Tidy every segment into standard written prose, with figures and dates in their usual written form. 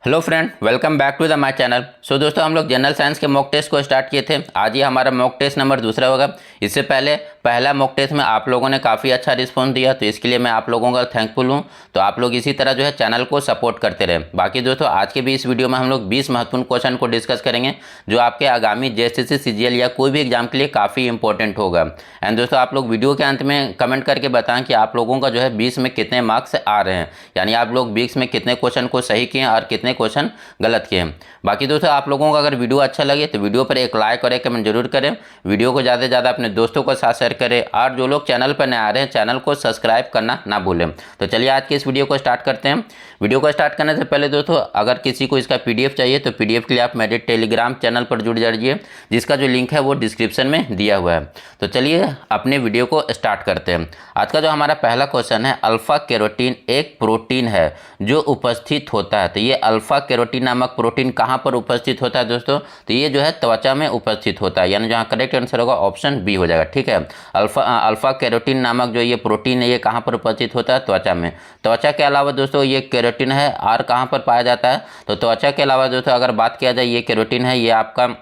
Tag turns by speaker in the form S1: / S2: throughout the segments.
S1: Hello friend, welcome back to the my channel. So दोस्तों, हम लोग जनरल साइंस के मॉक टेस्ट को स्टार्ट किए थे। आज ये हमारा मॉक टेस्ट नंबर दूसरा होगा। इससे पहले पहला मॉक टेस्ट में आप लोगों ने काफ़ी अच्छा रिस्पॉन्स दिया, तो इसके लिए मैं आप लोगों का थैंकफुल हूँ। तो आप लोग इसी तरह जो है चैनल को सपोर्ट करते रहे। बाकी दोस्तों, आज के भी इस वीडियो में हम लोग 20 महत्वपूर्ण क्वेश्चन को डिस्कस करेंगे, जो आपके आगामी जेएसएससी, सीजीएल या कोई भी एग्जाम के लिए काफ़ी इंपॉर्टेंट होगा। एंड दोस्तों, आप लोग वीडियो के अंत में कमेंट करके बताएं कि आप लोगों का जो है 20 में कितने मार्क्स आ रहे हैं, यानी आप लोग 20 में कितने क्वेश्चन को सही किए और कितने क्वेश्चन गलत किए हैं। बाकी दोस्तों, आप लोगों को अगर वीडियो अच्छा लगे तो वीडियो पर एक लाइक और एक कमेंट जरूर करें। वीडियो को ज़्यादा से ज़्यादा अपने दोस्तों के साथ शेयर करें, और जो लोग चैनल पर नए आ रहे हैं चैनल को सब्सक्राइब करना ना भूलें। तो चलिए आज के इस वीडियो को स्टार्ट करते हैं। वीडियो को स्टार्ट करने से पहले दोस्तों, अगर किसी को इसका पीडीएफ चाहिए तो पीडीएफ के लिए आप मेरे टेलीग्राम चैनल पर जुड़ जाइए, जिसका जो लिंक है वो डिस्क्रिप्शन में दिया हुआ है। तो चलिए अपने वीडियो को स्टार्ट करते हैं। आज का जो हमारा पहला क्वेश्चन है, अल्फा कैरोटीन एक प्रोटीन है जो उपस्थित होता है। तो ये अल्फा कैरोटीन नामक प्रोटीन कहाँ पर उपस्थित होता है दोस्तों? तो ये जो है त्वचा में उपस्थित होता है, यानी जहाँ करेक्ट आंसर होगा ऑप्शन बी हो जाएगा। ठीक है, अल्फा कैरोटीन नामक जो ये प्रोटीन है ये कहाँ पर उपस्थित होता है? त्वचा में। त्वचा के अलावा दोस्तों ये कैरोटीन है और कहाँ पर पाया जाता है? तो त्वचा के अलावा दोस्तों अगर बात किया जाए, ये कैरोटीन है ये आपका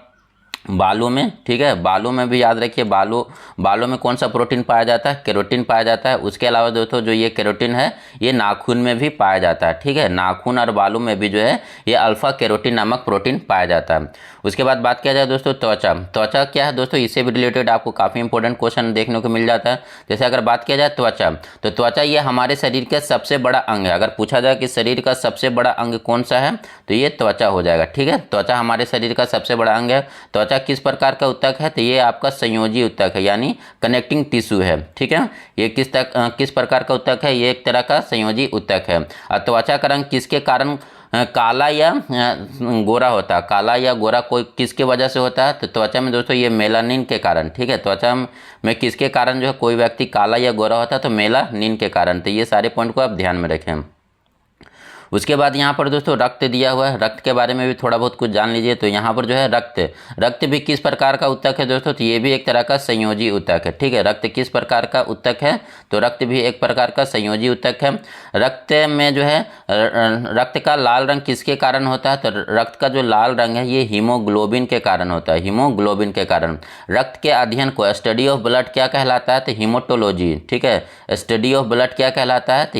S1: बालों में, ठीक है, बालों में भी याद रखिए। बालों में कौन सा प्रोटीन पाया जाता है? कैरोटीन पाया जाता है। उसके अलावा दोस्तों जो ये कैरोटीन है ये नाखून में भी पाया जाता है। ठीक है, नाखून और बालों में भी जो है ये अल्फा कैरोटीन नामक प्रोटीन पाया जाता है। उसके बाद बात किया जाए दोस्तों त्वचा क्या है दोस्तों? इससे भी रिलेटेड आपको काफ़ी इंपॉर्टेंट क्वेश्चन देखने को मिल जाता है। जैसे अगर बात किया जाए त्वचा, तो त्वचा ये हमारे शरीर का सबसे बड़ा अंग है। अगर पूछा जाए कि शरीर का सबसे बड़ा अंग कौन सा है, तो ये त्वचा हो जाएगा। ठीक है, त्वचा हमारे शरीर का सबसे बड़ा अंग है। त्वचा किस प्रकार का ऊतक है? तो ये आपका संयोजी ऊतक है, यानी कनेक्टिंग टिश्यू है। ठीक है, ये किस प्रकार का ऊतक है? ये एक तरह का संयोजी ऊतक है। और त्वचा का रंग किसके कारण काला या गोरा होता है? काला या गोरा कोई किसके वजह से होता है? तो त्वचा में दोस्तों ये मेलानिन के कारण। ठीक है, त्वचा में किसके कारण जो है कोई व्यक्ति काला या गोरा होता है? तो मेलानिन के कारण। तो ये सारे पॉइंट को आप ध्यान में रखें। उसके बाद यहाँ पर दोस्तों रक्त दिया हुआ है। रक्त के बारे में भी थोड़ा बहुत कुछ जान लीजिए। तो यहाँ पर जो है रक्त भी किस प्रकार का ऊतक है दोस्तों? तो ये भी एक तरह का संयोजी ऊतक है। ठीक है, रक्त किस प्रकार का ऊतक है? तो रक्त भी एक प्रकार का संयोजी ऊतक है। रक्त में जो है रक्त का लाल रंग किसके कारण होता है? तो रक्त का जो लाल रंग है ये हीमोग्लोबिन के कारण होता है। हीमोग्लोबिन के कारण। रक्त के अध्ययन को स्टडी ऑफ ब्लड क्या कहलाता है? तो हीमोटोलॉजी। ठीक है, स्टडी ऑफ ब्लड क्या कहलाता है? तो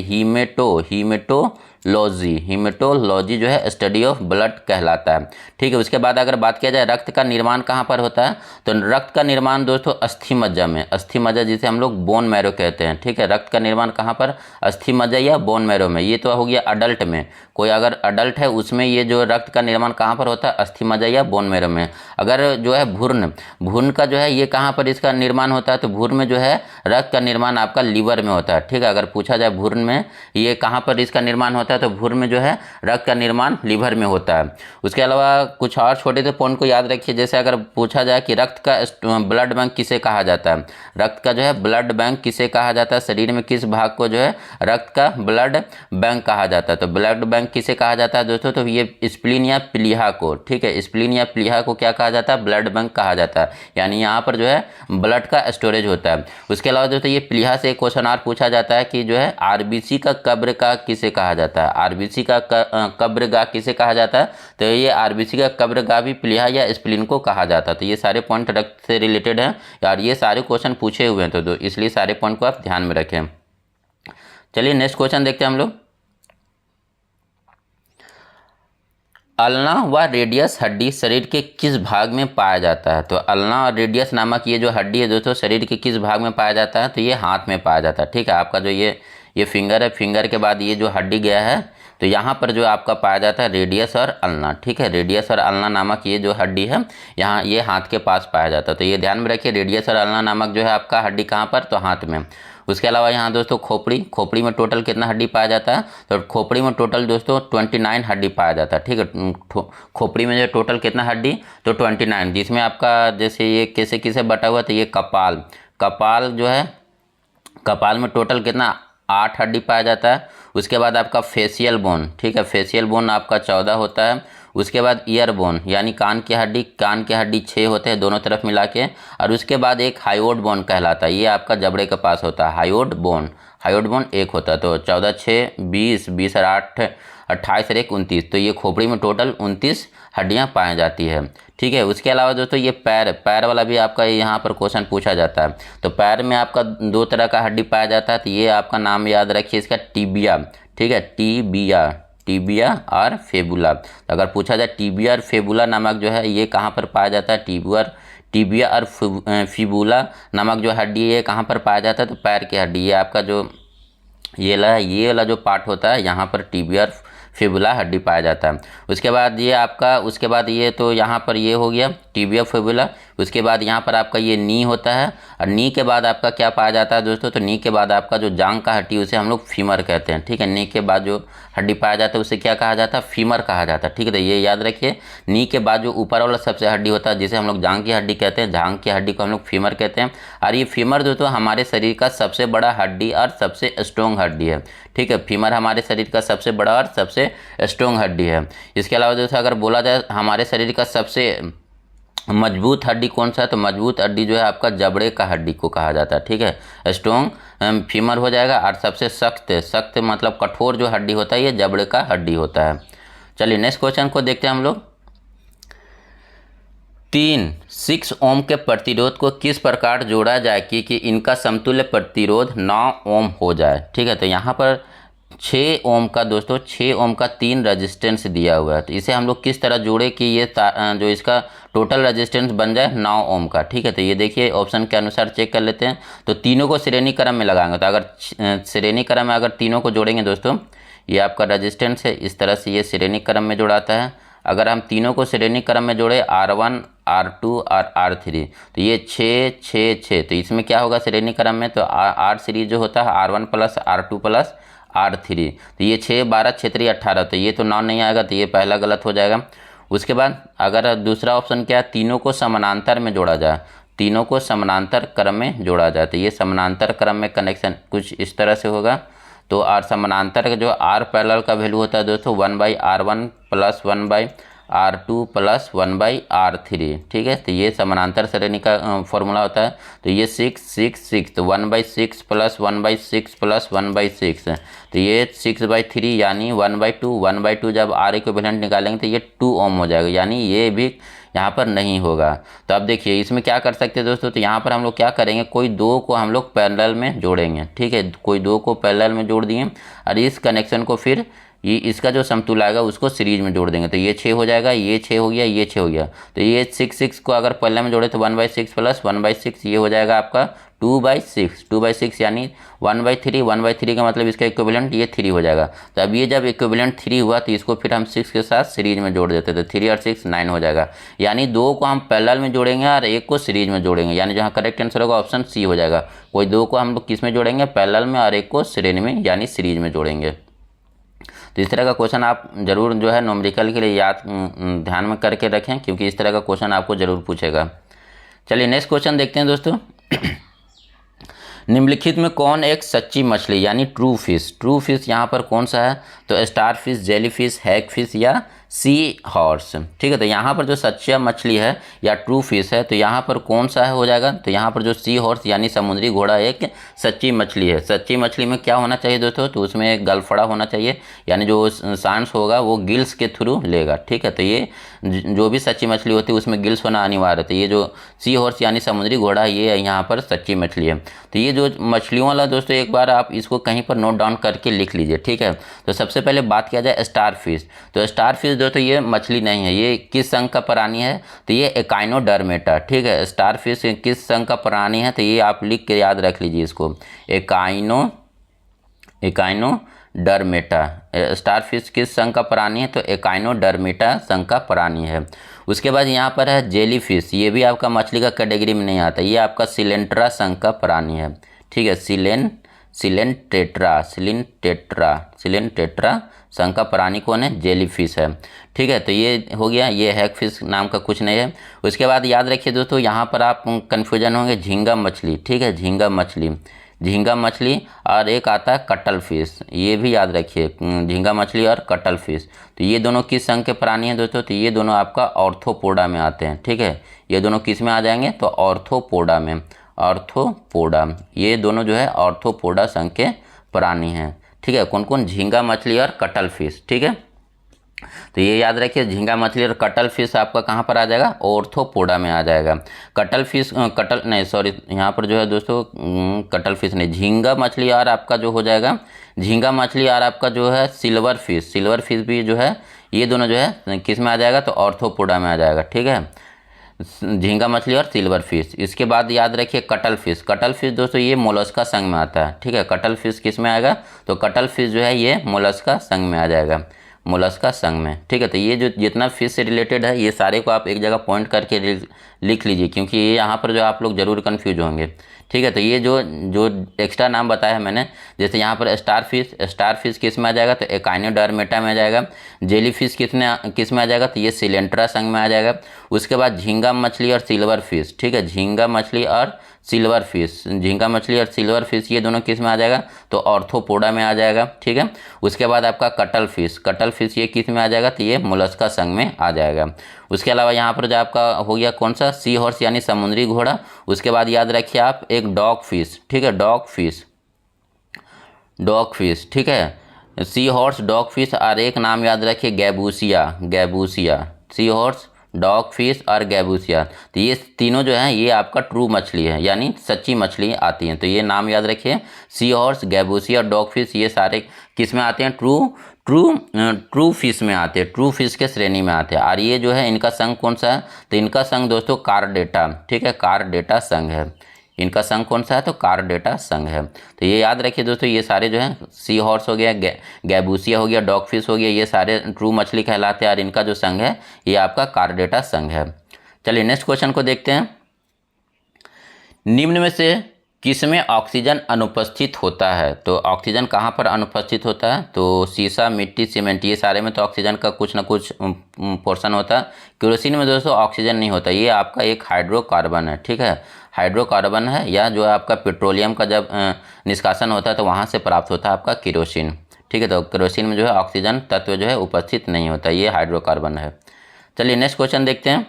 S1: हीमेटोलॉजी जो है स्टडी ऑफ ब्लड कहलाता है। ठीक है, उसके बाद अगर बात किया जाए रक्त का निर्माण कहाँ पर होता है, तो रक्त का निर्माण दोस्तों अस्थि मज्जा में। अस्थि मज्जा जिसे हम लोग बोन मैरो कहते हैं। ठीक है, रक्त का निर्माण कहाँ पर? अस्थि मज्जा या बोन मैरो में। ये तो हो गया अडल्ट में। कोई अगर अडल्ट है उसमें ये जो रक्त का निर्माण कहाँ पर होता है? अस्थि मज्जा या बोन मैरो में। अगर जो है भ्रूण का जो है ये कहाँ पर इसका निर्माण होता है? तो भ्रूण में जो है रक्त का निर्माण आपका लीवर में होता है। ठीक है, अगर पूछा जाए भ्रूण में ये कहाँ पर इसका निर्माण होता है, तो भ्रूण में जो है रक्त का निर्माण लीवर में होता है। उसके अलावा कुछ और छोटे से पॉइंट को याद रखिए। जैसे अगर पूछा जाए कि रक्त का ब्लड बैंक किसे कहा जाता है? रक्त का जो है ब्लड बैंक किसे कहा जाता है? शरीर में किस भाग को जो है रक्त का ब्लड बैंक कहा जाता है? तो ब्लड बैंक किसे कहा जाता है दोस्तों? तो ये स्प्लीन या प्लीहा को। ठीक है, स्प्लीन या प्लीहा को क्या कहा जाता है? ब्लड बैंक कहा जाता है, यानी यहाँ पर जो है ब्लड का स्टोरेज होता है। उसके अलावा दोस्तों ये प्लीहा से एक क्वेश्चन और पूछा जाता है कि जो है आरबीसी का कब्र का किसे कहा जाता है? आरबीसी का कब्रगाह किसे कहा जाता है? तो ये आरबीसी का कब्रगाह भी प्लीहा या स्प्लीन को कहा जाता है। तो ये सारे पॉइंट रक्त से रिलेटेड हैं यार, ये सारे क्वेश्चन पूछे हुए हैं, तो इसलिए सारे पॉइंट को आप ध्यान में रखें। चलिए नेक्स्ट क्वेश्चन देखते हैं हम लोग। अल्ना व रेडियस हड्डी शरीर के किस भाग में पाया जाता है? तो अल्ना और रेडियस नामक ये जो हड्डी है दोस्तों शरीर के किस भाग में पाया जाता है? तो ये हाथ में पाया जाता है। ठीक है, आपका जो ये फिंगर है, फिंगर के बाद ये जो हड्डी गया है, तो यहाँ पर जो आपका पाया जाता है रेडियस और अल्ना। ठीक है, रेडियस और अल्ना नामक ये जो हड्डी है यहाँ ये हाथ के पास पाया जाता है। तो ये ध्यान में रखिए, रेडियस और अल्ना नामक जो है आपका हड्डी कहाँ पर? तो हाथ में। उसके अलावा यहाँ दोस्तों खोपड़ी में टोटल कितना हड्डी पाया जाता है? तो खोपड़ी में टोटल दोस्तों 29 हड्डी पाया जाता है। ठीक है, खोपड़ी में जो टोटल कितना हड्डी? तो 29, जिसमें आपका जैसे ये किसे किसे बटा हुआ? तो ये कपाल जो है, कपाल में टोटल कितना? 8 हड्डी पाया जाता है। उसके बाद आपका फेशियल बोन। ठीक है, फेशियल बोन आपका 14 होता है। उसके बाद ईयर बोन यानी कान की हड्डी 6 होते हैं दोनों तरफ मिला के। और उसके बाद एक हायोड बोन कहलाता है, ये आपका जबड़े के पास होता है। हायोड बोन 1 होता है। तो 14 6 20 20 और 8 28 और 1 29, तो ये खोपड़ी में टोटल 29 हड्डियाँ पाई जाती है। ठीक है, उसके अलावा दोस्तों ये पैर वाला भी आपका यहाँ पर क्वेश्चन पूछा जाता है। तो पैर में आपका 2 तरह का हड्डी पाया जाता है, तो ये आपका नाम याद रखिए इसका, टीबिया। ठीक है, टीबिया और फेबुला। तो अगर पूछा जाए टीबिया और फेबुला नामक जो है ये कहाँ पर पाया जाता है, टीबिया और फिबुला नामक जो हड्डी है कहाँ पर पाया जाता है, तो पैर की हड्डी। ये आपका जो ये वाला जो पार्ट होता है यहाँ पर टीबिया और फिबुला हड्डी पाया जाता है। उसके बाद ये तो यहाँ पर ये हो गया टीबिया फिबुला। उसके बाद यहाँ पर आपका ये नी होता है, और नी के बाद आपका क्या पाया जाता है दोस्तों, तो नी के बाद आपका जो जांग का हड्डी उसे हम लोग फीमर कहते हैं। ठीक है, नी के बाद जो हड्डी पाया जाता है उसे क्या कहा जाता है, फीमर कहा जाता है। ठीक है, तो ये याद रखिए, नी के बाद जो ऊपर वाला सबसे हड्डी होता है जिसे हम लोग जांग की हड्डी कहते हैं, जांग की हड्डी को हम लोग फीमर कहते हैं। और ये फीमर दोस्तों हमारे शरीर का सबसे बड़ा हड्डी और सबसे स्ट्रॉन्ग हड्डी है। ठीक है, फीमर हमारे शरीर का सबसे बड़ा और सबसे स्ट्रॉन्ग हड्डी है। इसके अलावा दोस्तों अगर बोला जाए हमारे शरीर का सबसे मजबूत हड्डी कौन सा है, तो मजबूत हड्डी जो है आपका जबड़े का हड्डी को कहा जाता है। ठीक है, स्ट्रॉन्ग फीमर हो जाएगा। और सबसे सख्त मतलब कठोर जो हड्डी होता है ये जबड़े का हड्डी होता है। चलिए नेक्स्ट क्वेश्चन को देखते हैं हम लोग। 6 ओम के प्रतिरोध को किस प्रकार जोड़ा जाए कि इनका समतुल्य प्रतिरोध 9 ओम हो जाए। ठीक है, तो यहाँ पर 6 ओम का दोस्तों 6 ओम का 3 रजिस्टेंस दिया हुआ है, तो इसे हम लोग किस तरह जोड़े कि ये जो इसका टोटल रजिस्टेंस बन जाए 9 ओम का। ठीक है, तो ये देखिए ऑप्शन के अनुसार चेक कर लेते हैं। तो तीनों को श्रेणी क्रम में लगाएंगे, तो अगर श्रेणी क्रम में अगर तीनों को जोड़ेंगे दोस्तों, ये आपका रजिस्टेंस है, इस तरह से ये श्रेणी क्रम में जोड़ाता है। अगर हम तीनों को श्रेणी क्रम में जोड़े R1 R2 और R3, तो ये 6 6 6, तो इसमें क्या होगा श्रेणी क्रम में, तो R सीरीज जो होता है R1 plus R2 plus R3, तो ये 6 12 क्षेत्रीय 18, तो ये तो 9 नहीं आएगा, तो ये पहला गलत हो जाएगा। उसके बाद अगर दूसरा ऑप्शन क्या है, तीनों को समानांतर में जोड़ा जाए, तीनों को समानांतर क्रम में जोड़ा जाए, तो ये समानांतर क्रम में कनेक्शन कुछ इस तरह से होगा। तो आर समानांतर का जो आर पैरेलल का वैल्यू होता है दोस्तों 1/R1 plus 1/R2 plus 1/R3। ठीक है, तो ये समानांतर श्रेणी का फॉर्मूला होता है। तो ये 6 6 6, तो 1/6 प्लस 1/6 प्लस 1/6, तो ये 6/3 यानी 1/2। 1/2 जब आर इक्विवेलेंट निकालेंगे तो ये 2 ओम हो जाएगा, यानी ये भी यहाँ पर नहीं होगा। तो अब देखिए इसमें क्या कर सकते हैं दोस्तों, तो यहाँ पर हम लोग क्या करेंगे, कोई 2 को हम लोग पैरेलल में जोड़ेंगे। ठीक है, कोई 2 को पैरेलल में जोड़ दिए और इस कनेक्शन को फिर ये इसका जो समतुल्य आएगा उसको सीरीज में जोड़ देंगे, तो ये 6 हो जाएगा, ये 6 हो गया, ये 6 हो गया। तो ये 6 6 को अगर पैरेलल में जोड़े तो 1/6 प्लस 1/6, ये हो जाएगा आपका 2/6। 2/6 यानी 1/3। 1/3 का मतलब इसका इक्विवेलेंट ये 3 हो जाएगा। तो अब ये जब इक्विवेलेंट 3 हुआ तो इसको फिर हम 6 के साथ सीरीज में जोड़ देते, तो 3 और 6 9 हो जाएगा। यानी 2 को हम पैरेलल में जोड़ेंगे और 1 को सीरीज में जोड़ेंगे, यानी जहाँ करेक्ट आंसर होगा ऑप्शन सी हो जाएगा। कोई 2 को हम लोग किस में जोड़ेंगे, पैरेलल में, और 1 को श्रेणी में यानी सीरीज में जोड़ेंगे। तो इस तरह का क्वेश्चन आप जरूर जो है न्यूमेरिकल के लिए याद ध्यान में करके रखें, क्योंकि इस तरह का क्वेश्चन आपको जरूर पूछेगा। चलिए नेक्स्ट क्वेश्चन देखते हैं दोस्तों। निम्नलिखित में कौन एक सच्ची मछली यानी ट्रू फिश यहाँ पर कौन सा है, तो स्टार फिश, जेली फिश, हैग फिश या सी हॉर्स। ठीक है, तो यहाँ पर जो सच्चा मछली है या ट्रू फिश है, तो यहाँ पर कौन सा है हो जाएगा, तो यहाँ पर जो सी हॉर्स यानी समुद्री घोड़ा एक सच्ची मछली है। सच्ची मछली में क्या होना चाहिए दोस्तों, तो उसमें एक गलफड़ा होना चाहिए, यानी जो सांस होगा वो गिल्स के थ्रू लेगा। ठीक है, तो ये जो भी सच्ची मछली होती है उसमें गिल्स होना अनिवार्य है। तो ये जो सी हॉर्स यानी समुद्री घोड़ा ये यहाँ पर सच्ची मछली है। तो ये जो मछलियों वाला दोस्तों एक बार आप इसको कहीं पर नोट डाउन करके लिख लीजिए। ठीक है, तो सबसे पहले बात किया जाए स्टार फिश, तो स्टार फिश दोस्तों ये मछली नहीं है, ये किस संघ का प्राणी है, तो ये एकाइनोडर्मेटा। ठीक है, स्टार फिश किस संघ का प्राणी है, तो ये आप लिख के याद रख लीजिए इसको, एकाइनोडर्मेटा। स्टार फिश किस संघ का प्राणी है, तो एकाइनोडर्मेटा संघ का प्राणी है। उसके बाद यहाँ पर है जेली फिश, ये भी आपका मछली का कैटेगरी में नहीं आता, ये आपका सिलेंट्रा संघ का प्राणी है। ठीक है, सिलेंटेट्रा संघ का प्राणी कौन है, जेली फिश है। ठीक है, तो ये हो गया, ये हैग फिश नाम का कुछ नहीं है। उसके बाद याद रखिए दोस्तों, यहाँ पर आप कन्फ्यूजन होंगे, झींगा मछली। ठीक है, झींगा मछली और एक आता है कटल फिश, ये भी याद रखिए, झींगा मछली और कटल फिश। तो ये दोनों किस संघ के प्राणी हैं दोस्तों, तो ये दोनों आपका ऑर्थोपोडा में आते हैं। ठीक है, ये दोनों किस में आ जाएंगे, तो ऑर्थोपोडा में, ये दोनों जो है ऑर्थोपोडा संघ के प्राणी हैं। ठीक है, कौन कौन, झींगा मछली और कटल फिश। ठीक है, तो ये याद रखिए, झींगा मछली और कटल फिश आपका कहाँ पर आ जाएगा, ऑर्थोपोडा में आ जाएगा। कटल फिश कटल नहीं सॉरी, यहाँ पर जो है दोस्तों कटल फिश नहीं, झींगा मछली और आपका जो हो जाएगा, झींगा मछली और आपका जो है सिल्वर फिश भी जो है, ये दोनों जो है किस में आ जाएगा, तो ऑर्थोपोडा में आ जाएगा। ठीक है, झींगा मछली और सिल्वर फिश। इसके बाद याद रखिए कटल फिश दोस्तों ये मोलस्का संघ में आता है। ठीक है, कटल फिश किस में आएगा, तो कटल फिश जो है ये मोलस्का संघ में आ जाएगा, मोलस्का संघ में। ठीक है, तो ये जो जितना फिश से रिलेटेड है ये सारे को आप एक जगह पॉइंट करके लिख लीजिए, क्योंकि ये यहाँ पर जो आप लोग जरूर कंफ्यूज होंगे। ठीक है, तो ये जो जो एक्स्ट्रा नाम बताया है मैंने, जैसे यहाँ पर स्टार फिश किस में आ जाएगा, तो एकाइनोडर्मेटा में आ जाएगा। जेली फिश किस में आ जाएगा, तो ये सिलेंट्रा संघ में आ जाएगा। उसके बाद झींगा मछली और सिल्वर फिश। ठीक है, झींगा मछली और सिल्वर फिश ये दोनों किस में आ जाएगा, तो ऑर्थोपोडा में आ जाएगा। ठीक है, उसके बाद आपका कटल फिश ये किस में आ जाएगा, तो ये मोलस्का संघ में आ जाएगा। उसके अलावा यहाँ पर जो आपका हो गया कौन सा, सी हॉर्स यानी समुद्री घोड़ा। उसके बाद याद रखिए आप एक डॉग फिश। ठीक है, डॉग फिश। ठीक है, सी हॉर्स, डॉग फिश और एक नाम याद रखिए गैबूसिया। सी हॉर्स, डॉग फिश और गैबूसिया, तो ये तीनों जो हैं ये आपका ट्रू मछली है, यानी सच्ची मछली आती हैं। तो ये नाम याद रखिए, सी हॉर्स, गैबूसिया और डॉग फिश, ये सारे किस में आते हैं, ट्रू फिश में आते हैं, ट्रू फिश के श्रेणी में आते हैं। और ये जो है इनका संघ कौन सा है, तो इनका संघ दोस्तों कार्डेटा। ठीक है, कार्डेटा संघ है इनका संघ, कौन सा है, तो कार्डेटा संघ है। तो ये याद रखिए दोस्तों, ये सारे जो है सी हॉर्स हो गया, गैबूसिया हो गया, डॉग फिश हो गया, ये सारे ट्रू मछली कहलाते हैं और इनका जो संघ है ये आपका कार्डेटा संघ है। चलिए नेक्स्ट क्वेश्चन को देखते हैं। निम्न में से किसमें ऑक्सीजन अनुपस्थित होता है, तो ऑक्सीजन कहाँ पर अनुपस्थित होता है, तो सीसा, मिट्टी, सीमेंट, ये सारे में तो ऑक्सीजन का कुछ ना कुछ पोर्शन होता है। केरोसिन में दोस्तों ऑक्सीजन नहीं होता, ये आपका एक हाइड्रोकार्बन है। ठीक है, हाइड्रोकार्बन है, या जो आपका पेट्रोलियम का जब निष्कासन होता है तो वहाँ से प्राप्त होता है आपका केरोसिन। ठीक है, तो केरोसिन में जो है ऑक्सीजन तत्व जो है उपस्थित नहीं होता, ये हाइड्रोकार्बन है। चलिए नेक्स्ट क्वेश्चन देखते हैं।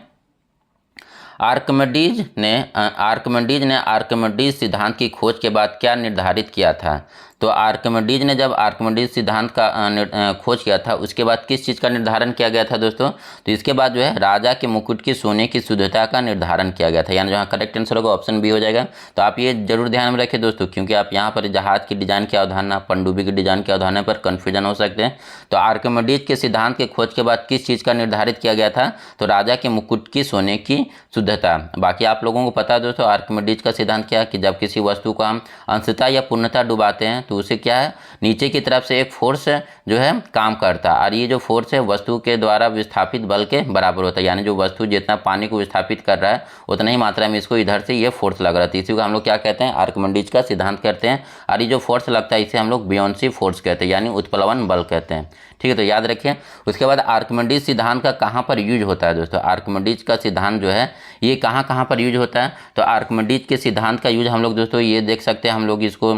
S1: आर्किमिडीज ने आर्किमिडीज सिद्धांत की खोज के बाद क्या निर्धारित किया था, तो आर्किमिडीज ने जब आर्किमिडीज सिद्धांत का खोज किया था उसके बाद किस चीज़ का निर्धारण किया गया था दोस्तों, तो इसके बाद जो है राजा के मुकुट की सोने की शुद्धता का निर्धारण किया गया था, यानी जहाँ करेक्ट आंसर होगा ऑप्शन बी हो जाएगा। तो आप ये जरूर ध्यान में रखें दोस्तों, क्योंकि आप यहाँ पर जहाज की डिजाइन की अवधारणा, पनडुब्बी की डिजाइन की अवधारणा पर कन्फ्यूजन हो सकते हैं। तो आर्किमिडीज के सिद्धांत के खोज के बाद किस चीज़ का निर्धारित किया गया था, तो राजा के मुकुट की सोने की शुद्धता। बाकी आप लोगों को पता है दोस्तों आर्किमिडीज का सिद्धांत क्या है, कि जब किसी वस्तु को हम अंशतः या पूर्णतः डुबाते हैं तो उसे क्या है, नीचे की तरफ से एक फोर्स जो है काम करता है, और ये जो फोर्स है वस्तु के द्वारा विस्थापित बल के बराबर होता है, यानी जो वस्तु जितना पानी को विस्थापित कर रहा है उतना ही मात्रा में इसको इधर से ये फोर्स लग रहा है। इसी को हम लोग क्या कहते हैं, आर्किमिडीज का सिद्धांत कहते हैं। और ये जो फोर्स लगता है इसे हम लोग बियोंसी फोर्स कहते हैं, यानी उत्प्लवन बल कहते हैं। ठीक है, तो याद रखिए। उसके बाद आर्किमिडीज सिद्धांत का कहाँ पर यूज होता है दोस्तों, आर्किमिडीज का सिद्धांत जो है ये कहाँ कहाँ पर यूज होता है, तो आर्किमिडीज के सिद्धांत का यूज हम लोग दोस्तों ये देख सकते हैं, हम लोग इसको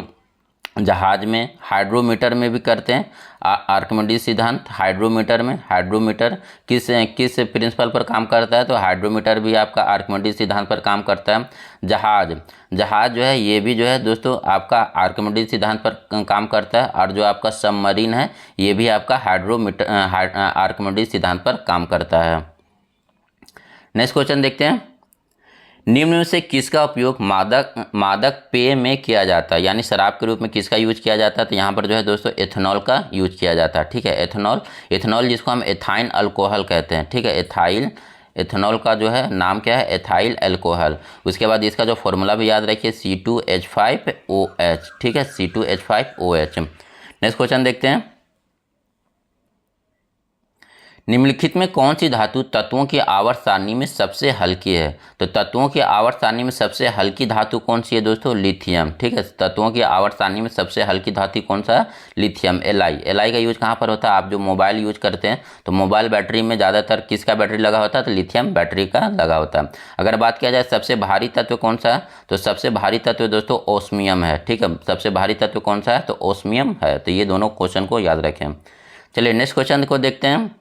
S1: जहाज में, हाइड्रोमीटर में भी करते हैं। आर्किमिडीज सिद्धांत हाइड्रोमीटर किस प्रिंसिपल पर काम करता है, तो हाइड्रोमीटर भी आपका आर्किमिडीज सिद्धांत पर काम करता है। जहाज जो है ये भी जो है दोस्तों आपका आर्किमिडीज सिद्धांत पर काम करता है। और जो आपका सबमरीन है ये भी आपका आर्किमिडीज सिद्धांत पर काम करता है। नेक्स्ट क्वेश्चन देखते हैं। निम्न में से किसका उपयोग मादक पेय में किया जाता है, यानी शराब के रूप में किसका यूज किया जाता है, तो यहाँ पर जो है दोस्तों एथेनॉल का यूज किया जाता है। ठीक है, एथेनॉल जिसको हम एथाइन अल्कोहल कहते हैं। ठीक है, एथेनॉल का जो है नाम क्या है, एथाइल अल्कोहल। उसके बाद इसका जो फॉर्मूला भी याद रखिए C2H5OH। ठीक है, C2H5OH। नेक्स्ट क्वेश्चन देखते हैं। निम्नलिखित में कौन सी धातु तत्वों की आवर्त सारणी में सबसे हल्की है, तो तत्वों की आवर्त सारणी में सबसे हल्की धातु कौन सी है दोस्तों, लिथियम। ठीक है, तत्वों की आवर्त सारणी में सबसे हल्की धातु कौन सा है, लिथियम, Li का यूज कहाँ पर होता है, आप जो मोबाइल यूज करते हैं तो मोबाइल बैटरी में ज़्यादातर किसका बैटरी लगा होता है, तो लिथियम बैटरी का लगा होता है। अगर बात किया जाए सबसे भारी तत्व कौन सा है, तो सबसे भारी तत्व दोस्तों ओस्मियम है। ठीक है, सबसे भारी तत्व कौन सा है, तो ओस्मियम है। तो ये दोनों क्वेश्चन को याद रखें। चलिए नेक्स्ट क्वेश्चन को देखते हैं।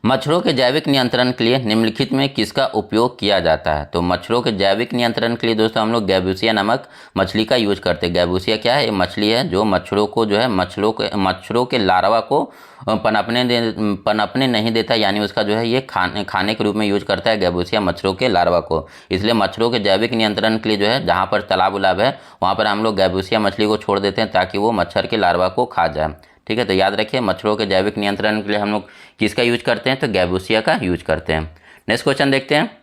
S1: मच्छरों के जैविक नियंत्रण के लिए निम्नलिखित में किसका उपयोग किया जाता है? तो मच्छरों के जैविक नियंत्रण के लिए दोस्तों हम लोग गैबूसिया नामक मछली का यूज करते हैं। गैबूसिया क्या है? ये मछली है जो मच्छरों को जो है मच्छरों के लार्वा को पनपने नहीं देता, यानी उसका जो है ये खाने के रूप में यूज करता है गैबूसिया मच्छरों के लार्वा को। इसलिए मच्छरों के जैविक नियंत्रण के लिए जो है जहाँ पर तालाब उलाब है वहाँ पर हम लोग गैबूसिया मछली को छोड़ देते हैं ताकि वो मच्छर के लार्वा को खा जाए। ठीक है, तो याद रखिए मच्छरों के जैविक नियंत्रण के लिए हम लोग किसका यूज करते हैं? तो गैबूसिया का यूज करते हैं। नेक्स्ट क्वेश्चन देखते हैं।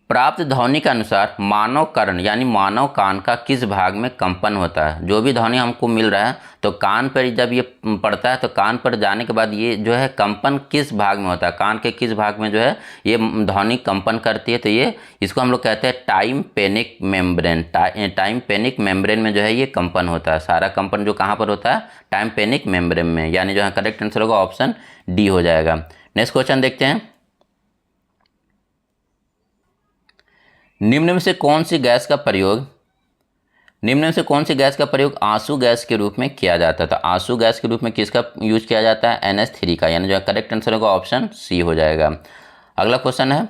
S1: प्राप्त ध्वनि के अनुसार मानव कर्ण यानी मानव कान का किस भाग में कंपन होता है? जो भी ध्वनि हमको मिल रहा है तो कान पर जब ये पड़ता है तो कान पर जाने के बाद ये जो है कंपन किस भाग में होता है? कान के किस भाग में जो है ये ध्वनि कंपन करती है? तो ये इसको हम लोग कहते हैं टाइम्पेनिक मेम्ब्रेन। टाइम्पेनिक मेम्ब्रेन में जो है ये कंपन होता है। सारा कंपन जो कहाँ पर होता है? टाइम्पेनिक मेम्ब्रेन में, यानी जो है करेक्ट आंसर होगा ऑप्शन डी हो जाएगा। नेक्स्ट क्वेश्चन देखते हैं। निम्न में से कौन सी गैस का प्रयोग आंसू गैस के रूप में किया जाता है? तो आंसू गैस के रूप में किसका यूज किया जाता है? NH3 का, यानी जो करेक्ट आंसर होगा ऑप्शन सी हो जाएगा। अगला क्वेश्चन है,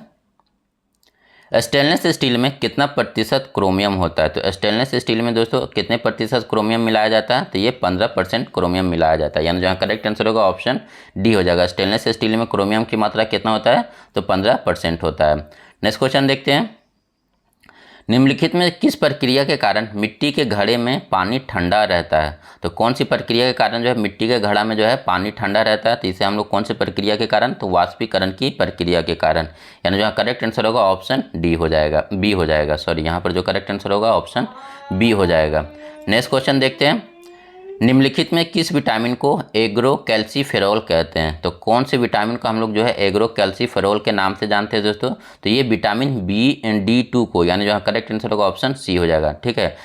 S1: स्टेनलेस स्टील में कितना प्रतिशत क्रोमियम होता है? तो स्टेनलेस स्टील में दोस्तों कितने प्रतिशत क्रोमियम मिलाया जाता है? तो ये 15% क्रोमियम मिलाया जाता है, यानी जो करेक्ट आंसर होगा ऑप्शन डी हो जाएगा। स्टेनलेस स्टील में क्रोमियम की मात्रा कितना होता है? तो 15% होता है। नेक्स्ट क्वेश्चन देखते हैं। निम्नलिखित में किस प्रक्रिया के कारण मिट्टी के घड़े में पानी ठंडा रहता है? तो कौन सी प्रक्रिया के कारण जो है मिट्टी के घड़ा में जो है पानी ठंडा रहता है? तो इसे हम लोग कौन सी प्रक्रिया के कारण? तो वाष्पीकरण की प्रक्रिया के कारण, यानी जो करेक्ट आंसर होगा ऑप्शन डी हो जाएगा, बी हो जाएगा। सॉरी, यहाँ पर जो करेक्ट आंसर होगा ऑप्शन बी हो जाएगा। नेक्स्ट क्वेश्चन देखते हैं। निम्नलिखित में किस विटामिन को एग्रोकैल्सीफेरॉल कहते हैं? तो कौन से विटामिन को हम लोग जो है एग्रोकैल्सीफेरॉल के नाम से जानते हैं दोस्तों? तो ये विटामिन D2 को, यानी जो करेक्ट आंसर होगा ऑप्शन सी हो जाएगा। ठीक है,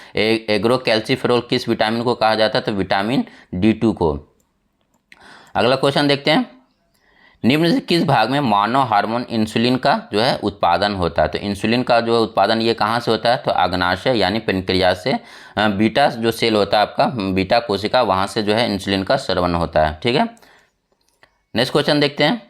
S1: एग्रोकैल्सीफेरॉल किस विटामिन को कहा जाता है? तो विटामिन D2 को। अगला क्वेश्चन देखते हैं। निम्न से किस भाग में मानव हार्मोन इंसुलिन का जो है उत्पादन होता है? तो इंसुलिन का जो उत्पादन ये कहाँ से होता है? तो अग्नाशय यानी पेनक्रियास से। बीटा जो सेल होता है आपका, बीटा कोशिका, वहाँ से जो है इंसुलिन का स्रवण होता है। ठीक है, नेक्स्ट क्वेश्चन देखते हैं।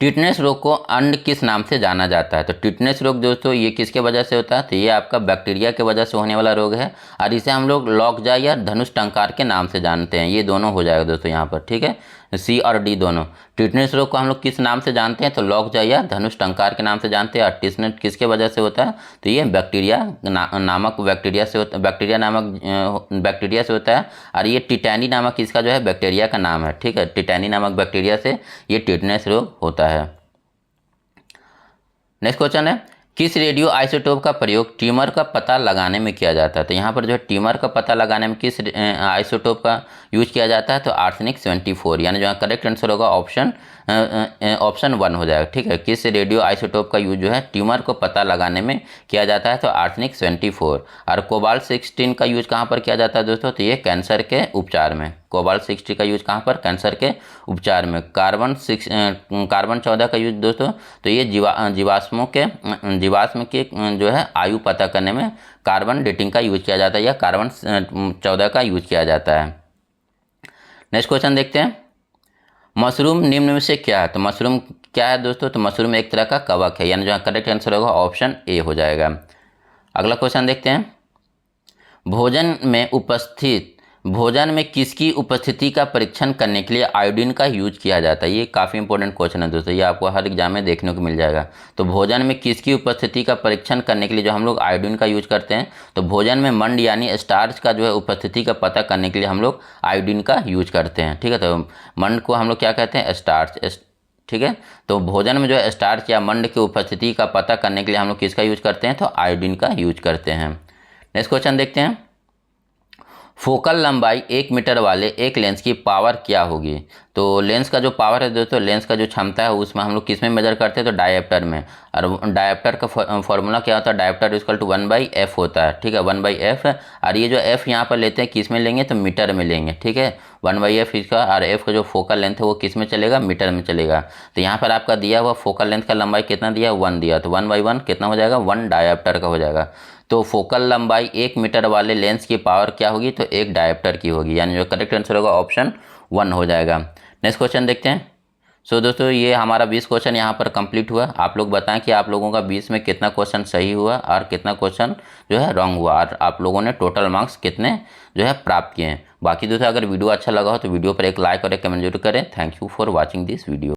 S1: टिटनेस रोग को अन्य किस नाम से जाना जाता है? तो टिटनेस रोग दोस्तों ये किसके वजह से होता है? तो ये आपका बैक्टीरिया के वजह से होने वाला रोग है, और इसे हम लोग लॉकजा या धनुष टंकार के नाम से जानते हैं। ये दोनों हो जाएगा दोस्तों यहाँ पर। ठीक है, सी और डी दोनों। टिटनेस रोग को हम लोग किस नाम से जानते हैं? तो लॉकजा या धनुष टंकार के नाम से जानते हैं। और टिटनेस किसके वजह से होता है? तो ये बैक्टीरिया नामक बैक्टीरिया से होता है, बैक्टीरिया से होता है। और ये टिटैनी नामक इसका जो है बैक्टीरिया का नाम है। ठीक है, टिटैनी नामक बैक्टीरिया से ये टिटनेस रोग होता है। नेक्स्ट क्वेश्चन है, किस रेडियो आइसोटोप का प्रयोग ट्यूमर का पता लगाने में किया जाता है? तो यहाँ पर जो है ट्यूमर का पता लगाने में किस आइसोटोप का यूज किया जाता है? तो आर्सेनिक 74, यानी जो करेक्ट आंसर होगा ऑप्शन 1 हो जाएगा। ठीक है, किस रेडियो आइसोटोप का यूज जो है ट्यूमर को पता लगाने में किया जाता है? तो आर्सेनिक 74। और कोबाल्ट 16 का यूज कहाँ पर किया जाता है दोस्तों? तो ये कैंसर के उपचार में। कोबाल्ट 60 का यूज कहाँ पर? कैंसर के उपचार में। कार्बन 14 का यूज दोस्तों, तो ये जीवाश्म के जो है आयु पता करने में कार्बन डेटिंग का यूज किया जाता है, या कार्बन 14 का यूज किया जाता है। नेक्स्ट क्वेश्चन देखते हैं। मशरूम निम्न में से क्या है? तो मशरूम क्या है दोस्तों? तो मशरूम एक तरह का कवक है, यानी जो करेक्ट आंसर होगा ऑप्शन ए हो जाएगा। अगला क्वेश्चन देखते हैं। भोजन में किसकी उपस्थिति का परीक्षण करने के लिए आयोडीन का यूज किया जाता है? ये काफ़ी इंपॉर्टेंट क्वेश्चन है दोस्तों, ये आपको हर एग्जाम में देखने को मिल जाएगा। तो भोजन में किसकी उपस्थिति का परीक्षण करने के लिए जो हम लोग आयोडीन का यूज करते हैं? तो भोजन में मंड यानी स्टार्च का जो है उपस्थिति का पता करने के लिए हम लोग आयोडीन का यूज करते हैं। ठीक है, तो मंड को हम लोग क्या कहते हैं? स्टार्च। ठीक है, तो भोजन में जो है स्टार्च या मंड की उपस्थिति का पता करने के लिए हम लोग किसका यूज करते हैं? तो आयोडीन का यूज करते हैं। नेक्स्ट क्वेश्चन देखते हैं। फोकल लंबाई 1 मीटर वाले एक लेंस की पावर क्या होगी? तो लेंस का जो पावर है दोस्तों, लेंस का जो क्षमता है उसमें हम लोग किस में मेजर करते हैं? तो डायप्टर में। और डायप्टर का फॉर्मूला क्या होता है? डायप्टर इक्वल टू 1/f होता है। ठीक है, 1/f। और ये जो f यहाँ पर लेते हैं किस में लेंगे? तो मीटर में लेंगे। ठीक है, 1/f इसका, और f का जो फोकल लेंथ है वो किस में चलेगा? मीटर में चलेगा। तो यहाँ पर आपका दिया हुआ फोकल लेंथ का लंबाई कितना दिया? 1 दिया, तो 1/1 कितना हो जाएगा? 1 डायप्टर का हो जाएगा। तो फोकल लंबाई 1 मीटर वाले लेंस की पावर क्या होगी? तो 1 डायप्टर की होगी, यानी जो करेक्ट आंसर होगा ऑप्शन 1 हो जाएगा। नेक्स्ट क्वेश्चन देखते हैं। सो दोस्तों ये हमारा 20 क्वेश्चन यहाँ पर कंप्लीट हुआ। आप लोग बताएं कि आप लोगों का 20 में कितना क्वेश्चन सही हुआ और कितना क्वेश्चन जो है रॉन्ग हुआ, और आप लोगों ने टोटल मार्क्स कितने जो है प्राप्त किए हैं। बाकी दोस्तों अगर वीडियो अच्छा लगा हो तो वीडियो पर एक लाइक और एक कमेंट जरूर करें। Thank you for watching this video.